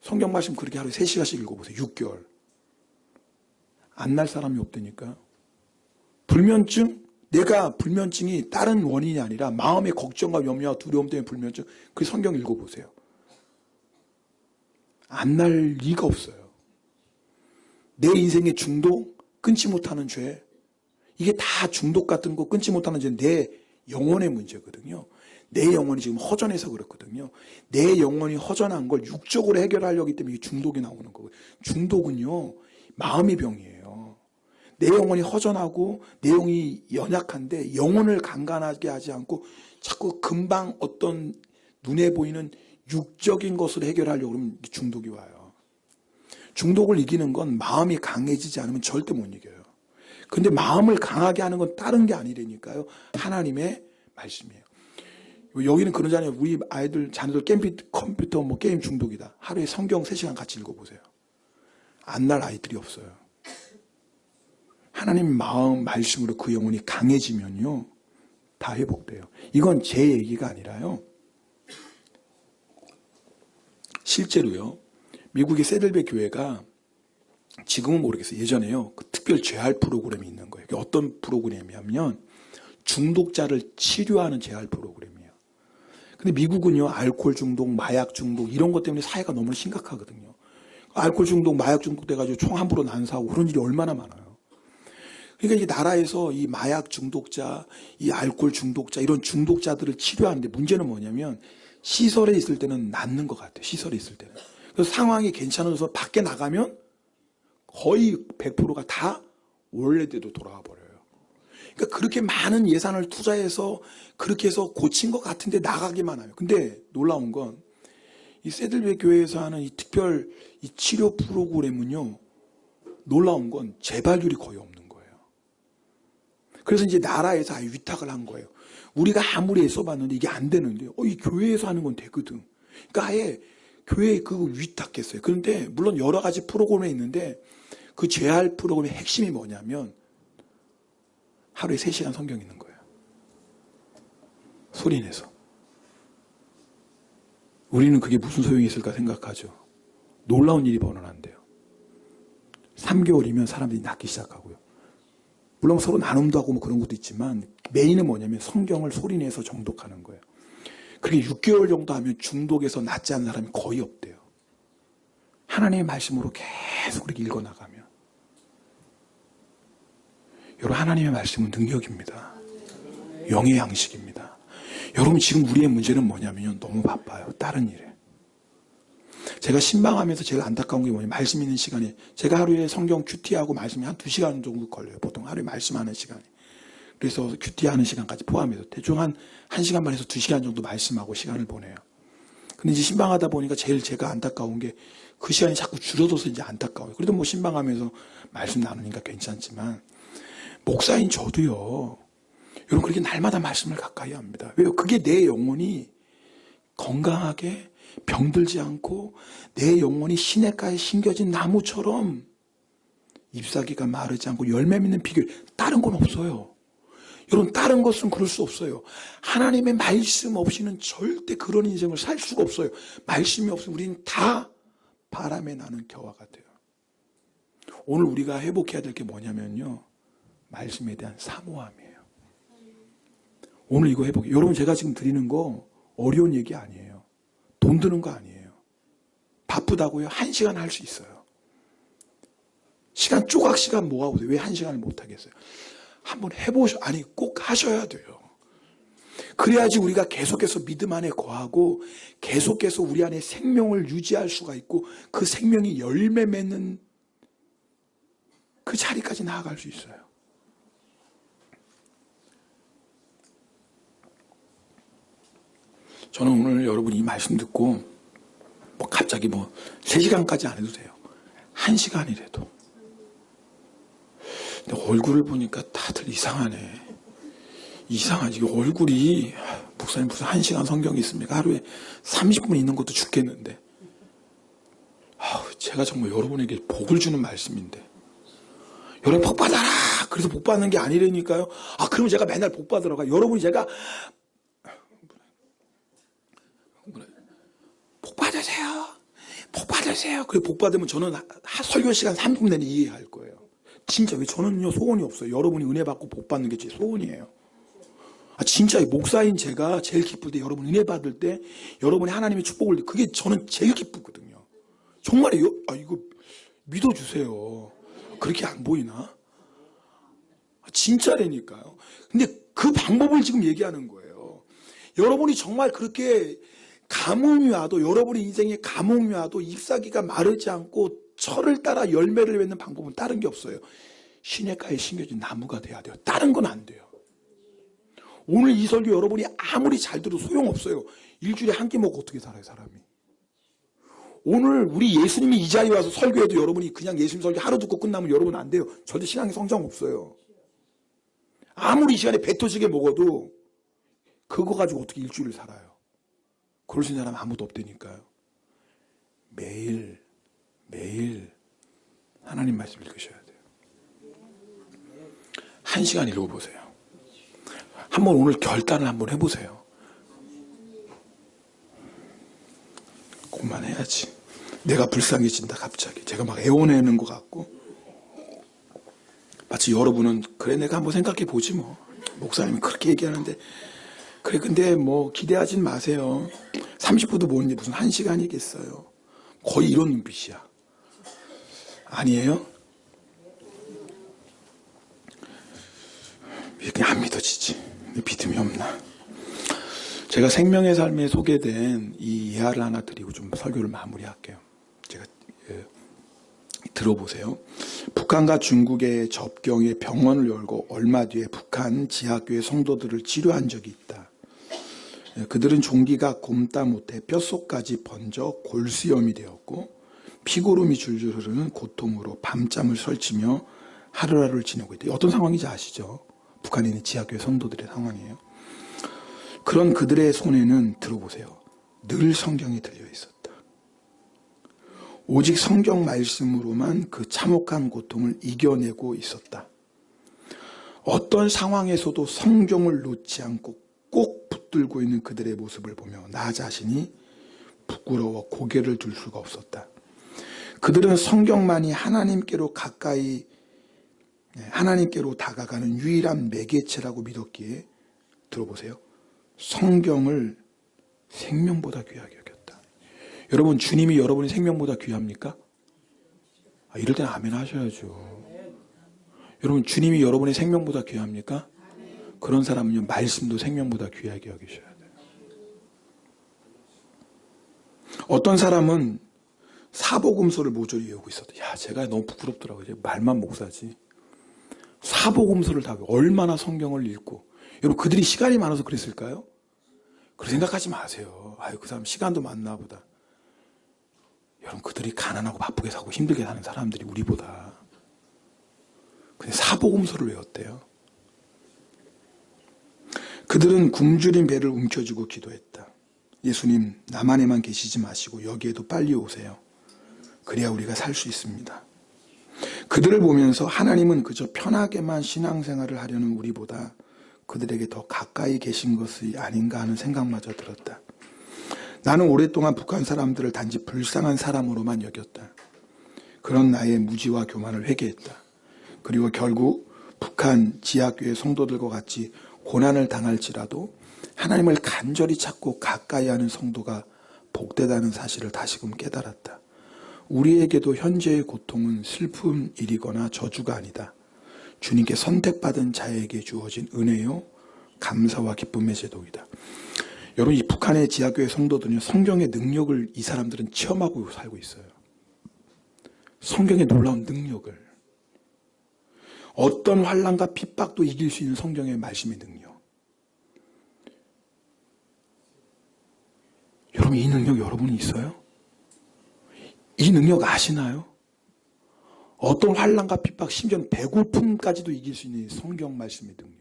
성경 말씀 그렇게 하루에 3시간씩 읽어보세요. 6개월. 안 날 사람이 없다니까요. 불면증, 내가 불면증이 다른 원인이 아니라 마음의 걱정과 염려와 두려움 때문에 불면증, 그 성경 읽어보세요. 안 날 리가 없어요. 내 인생의 중독, 끊지 못하는 죄, 이게 다 중독 같은 거 끊지 못하는 죄는 내 영혼의 문제거든요. 내 영혼이 지금 허전해서 그렇거든요. 내 영혼이 허전한 걸 육적으로 해결하려고 하기 때문에 중독이 나오는 거고요. 중독은요 마음의 병이에요. 내 영혼이 허전하고 내 영이 연약한데 영혼을 강간하게 하지 않고 자꾸 금방 어떤 눈에 보이는 육적인 것을 해결하려고 하면 중독이 와요. 중독을 이기는 건 마음이 강해지지 않으면 절대 못 이겨요. 근데 마음을 강하게 하는 건 다른 게 아니라니까요. 하나님의 말씀이에요. 여기는 그러잖아요. 우리 아이들, 자녀들 컴퓨터 뭐 게임 중독이다. 하루에 성경 3시간 같이 읽어보세요. 안 날 아이들이 없어요. 하나님 마음 말씀으로 그 영혼이 강해지면요 다 회복돼요. 이건 제 얘기가 아니라요. 실제로요. 미국의 세들베 교회가 지금은 모르겠어요. 예전에요. 그 특별 재활 프로그램이 있는 거예요. 어떤 프로그램이냐면 중독자를 치료하는 재활 프로그램이에요. 근데 미국은요, 알코올 중독, 마약 중독 이런 것 때문에 사회가 너무 심각하거든요. 알코올 중독, 마약 중독 돼가지고 총 함부로 난사하고 그런 일이 얼마나 많아요. 그러니까 이 나라에서 이 마약 중독자, 이 알코올 중독자 이런 중독자들을 치료하는데 문제는 뭐냐면 시설에 있을 때는 낫는 것 같아요. 시설에 있을 때는. 그래서 상황이 괜찮아서 밖에 나가면 거의 100%가 다 원래대로 돌아와 버려요. 그러니까 그렇게 많은 예산을 투자해서 그렇게 해서 고친 것 같은데 나가기만 하면. 근데 놀라운 건 이 새들배 교회에서 하는 이 특별 이 치료 프로그램은요, 놀라운 건 재발률이 거의 없는 거예요. 그래서 이제 나라에서 아예 위탁을 한 거예요. 우리가 아무리 애써봤는데 이게 안 되는데, 이 교회에서 하는 건 되거든. 그러니까 아예 교회에 그거 위탁했어요. 그런데 물론 여러 가지 프로그램이 있는데 그 재활 프로그램의 핵심이 뭐냐면 하루에 3시간 성경 읽는 거예요. 소리 내서. 우리는 그게 무슨 소용이 있을까 생각하죠. 놀라운 일이 벌어난대요. 3개월이면 사람들이 낫기 시작하고요. 물론 서로 나눔도 하고 뭐 그런 것도 있지만 메인은 뭐냐면 성경을 소리내서 정독하는 거예요. 그렇게 6개월 정도 하면 중독에서 낫지 않는 사람이 거의 없대요. 하나님의 말씀으로 계속 그렇게 읽어나가면. 여러분, 하나님의 말씀은 능력입니다. 영의 양식입니다. 여러분, 지금 우리의 문제는 뭐냐면 너무 바빠요. 다른 일에. 제가 신방하면서 제일 안타까운 게 뭐냐면 말씀 있는 시간에 제가 하루에 성경 큐티하고 말씀이 한 2시간 정도 걸려요. 보통 하루에 말씀하는 시간이. 그래서 큐티하는 시간까지 포함해서 대충 한 1시간 반에서 2시간 정도 말씀하고 시간을 보내요. 근데 이제 신방하다 보니까 제일 제가 안타까운 게 그 시간이 자꾸 줄어들어서 이제 안타까워요. 그래도 뭐 신방하면서 말씀 나누니까 괜찮지만 목사인 저도요. 여러분, 그렇게 날마다 말씀을 가까이 합니다. 왜요? 그게 내 영혼이 건강하게 병들지 않고 내 영혼이 시냇가에 심겨진 나무처럼 잎사귀가 마르지 않고 열매 맺는 비결, 다른 건 없어요. 여러분, 다른 것은 그럴 수 없어요. 하나님의 말씀 없이는 절대 그런 인생을 살 수가 없어요. 말씀이 없으면 우리는 다 바람에 나는 겨와 같아요. 오늘 우리가 회복해야 될 게 뭐냐면요, 말씀에 대한 사모함이에요. 오늘 이거 회복해요. 여러분, 제가 지금 드리는 거 어려운 얘기 아니에요. 돈 드는 거 아니에요. 바쁘다고요? 1시간 할 수 있어요. 시간 조각시간 모아보세요. 왜 1시간을 못 하겠어요? 한번 아니, 꼭 하셔야 돼요. 그래야지 우리가 계속해서 믿음 안에 거하고 계속해서 우리 안에 생명을 유지할 수가 있고 그 생명이 열매 맺는 그 자리까지 나아갈 수 있어요. 저는 오늘 여러분 이 말씀 듣고 뭐 갑자기 3시간까지 안 해도 돼요. 1시간이라도. 근데 얼굴을 보니까 다들 이상하네. 이상하지. 얼굴이, 목사님 무슨 1시간 성경이 있습니까? 하루에 30분 있는 것도 죽겠는데. 제가 정말 여러분에게 복을 주는 말씀인데. 여러분 복 받아라. 그래서 복 받는 게 아니라니까요. 그러면 제가 맨날 복 받으러 여러분이 제가 복 받으세요. 복 받으세요. 그래 복 받으면 저는 설교 시간 3분 내내 이해할 거예요. 진짜. 왜 저는요 소원이 없어요. 여러분이 은혜 받고 복 받는 게 제 소원이에요. 진짜 목사인 제가 제일 기쁠 때, 여러분 은혜 받을 때, 여러분이 하나님의 축복을, 그게 저는 제일 기쁘거든요. 정말이요? 이거 믿어주세요. 그렇게 안 보이나? 진짜라니까요. 근데 그 방법을 지금 얘기하는 거예요. 여러분이 정말 그렇게 가뭄이 와도, 여러분의 인생에 가뭄이 와도 잎사귀가 마르지 않고 철을 따라 열매를 맺는 방법은 다른 게 없어요. 시냇가에 심겨진 나무가 돼야 돼요. 다른 건 안 돼요. 오늘 이 설교 여러분이 아무리 잘 들어도 소용없어요. 일주일에 한 끼 먹고 어떻게 살아요, 사람이. 오늘 우리 예수님이 이 자리에 와서 설교해도 여러분이 그냥 예수님 설교 하루 듣고 끝나면 여러분 안 돼요. 절대 신앙의 성장 없어요. 아무리 이 시간에 배 터지게 먹어도 그거 가지고 어떻게 일주일을 살아요. 그럴 수 있는 사람 아무도 없다니까요. 매일 하나님 말씀 읽으셔야 돼요. 1시간 읽어보세요. 한번 오늘 결단을 한번 해보세요. 그만해야지. 내가 불쌍해진다 갑자기. 제가 막 애원하는 것 같고. 마치 여러분은 그래 내가 한번 생각해 보지 뭐. 목사님이 그렇게 얘기하는데 그래 근데 뭐 기대하진 마세요. 30분도 모는데 무슨 1시간이겠어요. 거의 이런 눈빛이야. 아니에요? 그냥 안 믿어지지. 믿음이 없나? 제가 생명의 삶에 소개된 이 예화를 하나 드리고 좀 설교를 마무리할게요. 제가 들어보세요. 북한과 중국의 접경에 병원을 열고 얼마 뒤에 북한 지하교회 성도들을 치료한 적이 있다. 그들은 종기가 곪다 못해 뼛속까지 번져 골수염이 되었고 피고름이 줄줄 흐르는 고통으로 밤잠을 설치며 하루하루를 지내고 있다. 어떤 상황인지 아시죠? 북한에 있는 지하교회 성도들의 상황이에요. 그런 그들의 손에는 들어보세요. 늘 성경이 들려 있었다. 오직 성경 말씀으로만 그 참혹한 고통을 이겨내고 있었다. 어떤 상황에서도 성경을 놓지 않고 꼭 붙들고 있는 그들의 모습을 보며 나 자신이 부끄러워 고개를 들 수가 없었다. 그들은 성경만이 하나님께로 다가가는 유일한 매개체라고 믿었기에 들어보세요. 성경을 생명보다 귀하게 여겼다. 여러분 주님이 여러분의 생명보다 귀합니까? 이럴 때는 아멘 하셔야죠. 여러분 주님이 여러분의 생명보다 귀합니까? 그런 사람은요 말씀도 생명보다 귀하게 여기셔야 돼요. 어떤 사람은 사복음서를 모조리 외우고 있었다. 야 제가 너무 부끄럽더라고요. 말만 목사지. 사복음서를 다 외우고 얼마나 성경을 읽고 여러분 그들이 시간이 많아서 그랬을까요? 그렇게 생각하지 마세요. 아유 그 사람 시간도 많나 보다. 여러분 그들이 가난하고 바쁘게 사고 힘들게 사는 사람들이 우리보다 근데 사복음서를 외웠대요. 그들은 굶주린 배를 움켜쥐고 기도했다. 예수님 남한에만 계시지 마시고 여기에도 빨리 오세요. 그래야 우리가 살 수 있습니다. 그들을 보면서 하나님은 그저 편하게만 신앙생활을 하려는 우리보다 그들에게 더 가까이 계신 것이 아닌가 하는 생각마저 들었다. 나는 오랫동안 북한 사람들을 단지 불쌍한 사람으로만 여겼다. 그런 나의 무지와 교만을 회개했다. 그리고 결국 북한 지하교회 성도들과 같이 고난을 당할지라도 하나님을 간절히 찾고 가까이 하는 성도가 복되다는 사실을 다시금 깨달았다. 우리에게도 현재의 고통은 슬픈 일이거나 저주가 아니다. 주님께 선택받은 자에게 주어진 은혜요 감사와 기쁨의 제도이다. 여러분 이 북한의 지하교회 성도들은요 성경의 능력을 이 사람들은 체험하고 살고 있어요. 성경의 놀라운 능력을 어떤 환난과 핍박도 이길 수 있는 성경의 말씀의 능력. 여러분 이 능력 여러분이 있어요? 이 능력 아시나요? 어떤 환난과 핍박, 심지어는 배고픔까지도 이길 수 있는 성경 말씀의 능력.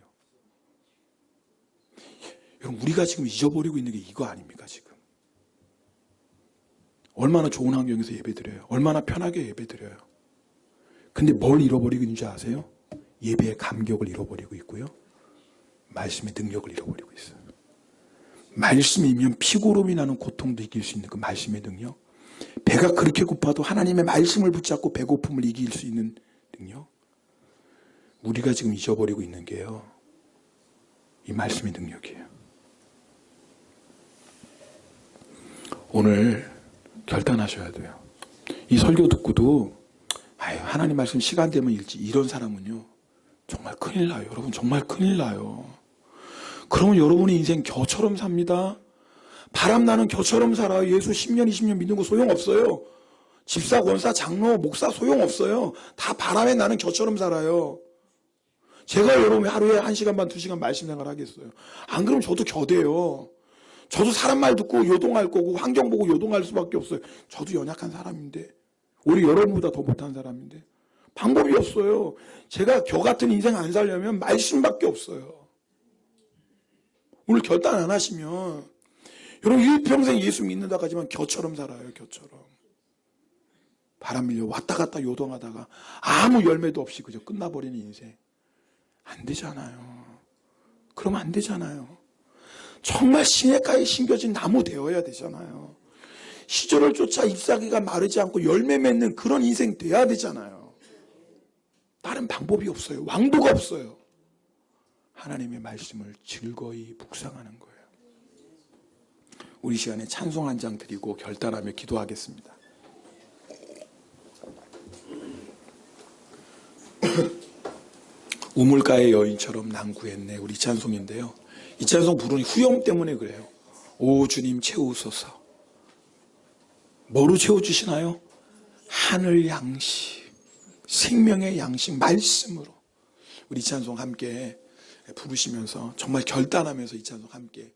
여러분 우리가 지금 잊어버리고 있는 게 이거 아닙니까 지금? 얼마나 좋은 환경에서 예배드려요. 얼마나 편하게 예배드려요. 근데 뭘 잃어버리고 있는지 아세요? 예배의 감격을 잃어버리고 있고요. 말씀의 능력을 잃어버리고 있어요. 말씀이면 피고름이 나는 고통도 이길 수 있는 그 말씀의 능력. 배가 그렇게 고파도 하나님의 말씀을 붙잡고 배고픔을 이길 수 있는 능력. 우리가 지금 잊어버리고 있는 게요. 이 말씀의 능력이에요. 오늘 결단하셔야 돼요. 이 설교 듣고도 하나님 말씀 시간 되면 읽지 이런 사람은요. 정말 큰일 나요. 여러분 정말 큰일 나요. 그러면 여러분의 인생 겨처럼 삽니다. 바람나는 겨처럼 살아요. 예수 10년 20년 믿는 거 소용없어요. 집사 권사 장로 목사 소용없어요. 다 바람에 나는 겨처럼 살아요. 제가 여러분 하루에 1시간 반 2시간 말씀 생활 하겠어요. 안 그러면 저도 겨대요. 저도 사람 말 듣고 요동할 거고 환경 보고 요동할 수밖에 없어요. 저도 연약한 사람인데 오히려 여러분보다 더 못한 사람인데 방법이 없어요. 제가 겨 같은 인생 안 살려면 말씀밖에 없어요. 오늘 결단 안 하시면 여러분 일평생 예수 믿는다고 하지만 겨처럼 살아요. 겨처럼. 바람 밀려 왔다 갔다 요동하다가 아무 열매도 없이 그저 끝나버리는 인생. 안 되잖아요. 그러면 안 되잖아요. 정말 시냇가에 심겨진 나무 되어야 되잖아요. 시절을 쫓아 잎사귀가 마르지 않고 열매 맺는 그런 인생 돼야 되잖아요. 다른 방법이 없어요. 왕도가 없어요. 하나님의 말씀을 즐거이 묵상하는 거예요. 우리 시간에 찬송 한 장 드리고 결단하며 기도하겠습니다. 우물가의 여인처럼 난 구했네. 우리 찬송인데요. 이 찬송 부르는 후렴 때문에 그래요. 오 주님 채우소서. 뭐로 채워주시나요? 하늘 양식, 생명의 양식, 말씀으로. 우리 이 찬송 함께 부르시면서 정말 결단하면서 이 찬송 함께